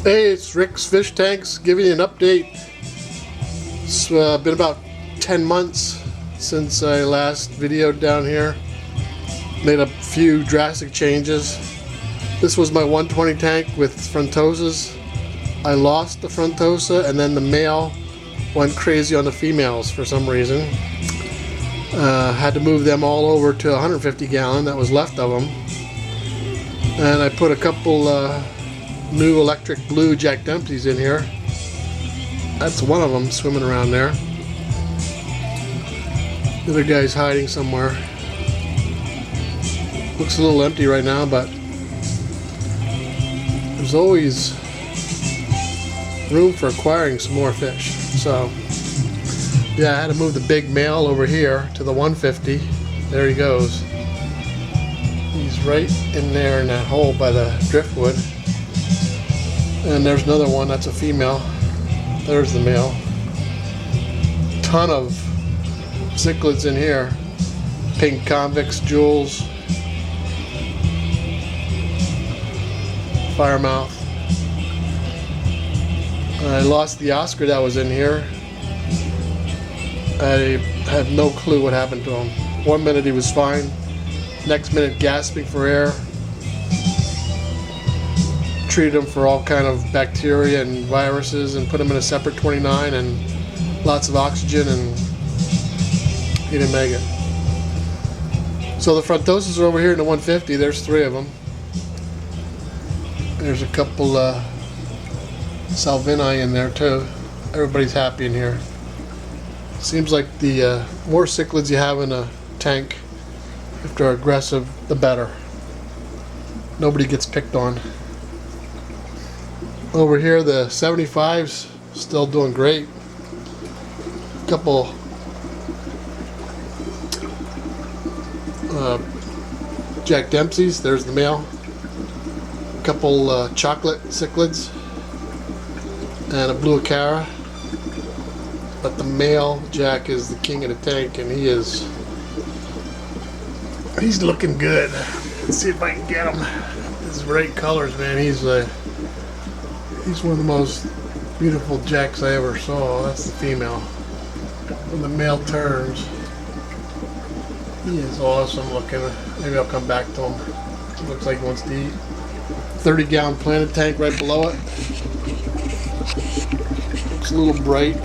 Hey, it's Rick's Fish Tanks giving you an update. It's been about 10 months since I last videoed down here. Made a few drastic changes. This was my 120 tank with frontosas. I lost the frontosa and then the male went crazy on the females for some reason. Had to move them all over to 150 gallon that was left of them. And I put a couple new electric blue Jack Dempseys in here. That's one of them swimming around there. The other guy's hiding somewhere. Looks a little empty right now, but there's always room for acquiring some more fish. So yeah, I had to move the big male over here to the 150. There he goes. He's right in there in that hole by the driftwood. And there's another one, that's a female. There's the male. Ton of cichlids in here. Pink convicts, jewels, firemouth. I lost the Oscar that was in here. I had no clue what happened to him. One minute he was fine, next minute gasping for air. Treated him for all kind of bacteria and viruses and put him in a separate 29 and lots of oxygen, and he didn't make it. So the frontosas are over here in the 150. There's 3 of them. There's a couple Salvini in there too. Everybody's happy in here. Seems like the more cichlids you have in a tank, if they're aggressive, the better. Nobody gets picked on. Over here, the 75's still doing great. A couple Jack Dempseys, there's the male. A couple chocolate cichlids and a blue acara. But the male Jack is the king of the tank, and he's looking good. Let's see if I can get him. His bright colors, man. He's one of the most beautiful jacks I ever saw. That's the female. When the male turns, he is awesome looking. Maybe I'll come back to him. He looks like he wants to eat. 30-gallon planted tank right below it. Looks a little bright.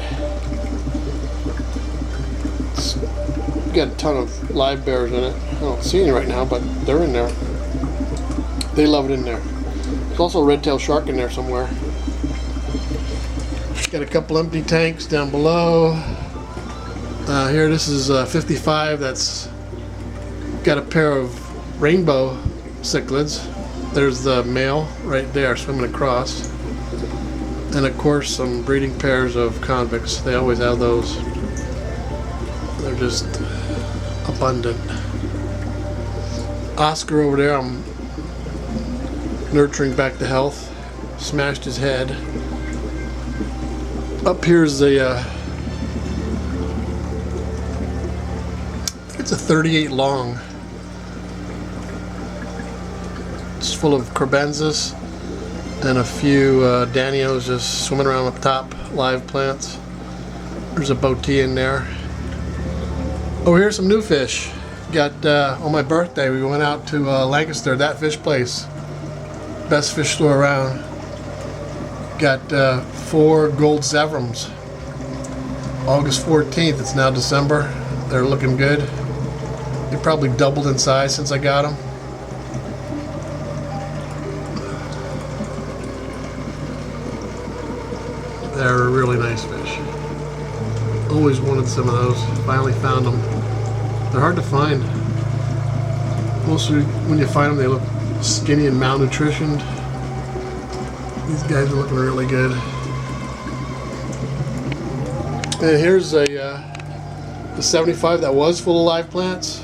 It's got a ton of live bears in it. I don't see any right now, but they're in there. They love it in there. There's also a red-tailed shark in there somewhere. Got a couple empty tanks down below. Here, this is 55. That's got a pair of rainbow cichlids. There's the male right there swimming across. And of course some breeding pairs of convicts. They always have those. They're just abundant. Oscar over there, I'm nurturing back to health. Smashed his head. Up here's a it's a 38 long. It's full of crebensis and a few danios just swimming around up top, live plants. There's a botee in there. Oh, here's some new fish. Got on my birthday we went out to Lancaster, that fish place. Best fish store around. Got 4 gold zevrams. August 14th, it's now December. They're looking good. They probably doubled in size since I got them. They're really nice fish. Always wanted some of those. Finally found them. They're hard to find. Mostly when you find them, they look skinny and malnutritioned. These guys are looking really good. And here's the 75 that was full of live plants.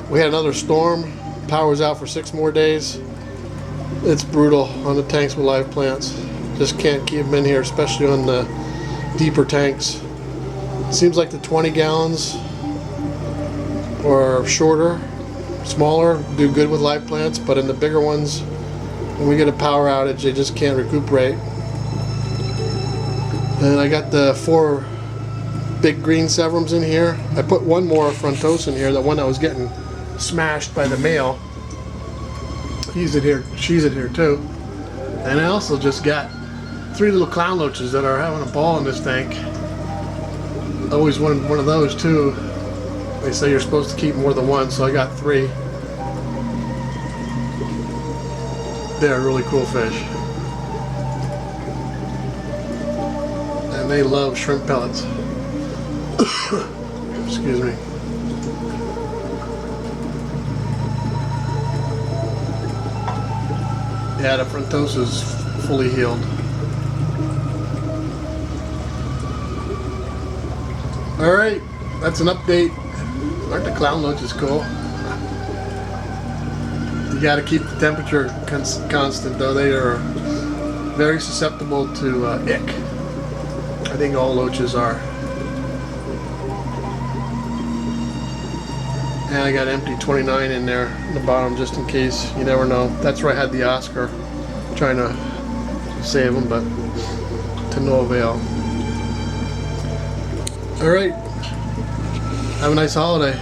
We had another storm. Power was out for 6 more days. It's brutal on the tanks with live plants. Just can't keep them in here, especially on the deeper tanks. Seems like the 20 gallons or shorter, smaller, do good with live plants, but in the bigger ones, when we get a power outage, they just can't recuperate. And I got the 4 big green severums in here. I put one more frontosa in here, the one that was getting smashed by the male. He's in here, she's in here too. And I also just got 3 little clown loaches that are having a ball in this tank. Always wanted one of those too. They say you're supposed to keep more than one, so I got 3. They're really cool fish. And they love shrimp pellets. Excuse me. Yeah, the frontosa's fully healed. Alright, that's an update. Aren't the clown loaches cool? You gotta keep the temperature constant though. They are very susceptible to ick. I think all loaches are. And I got empty 29 in there in the bottom just in case. You never know. That's where I had the Oscar. Trying to save them, but to no avail. Alright. Have a nice holiday.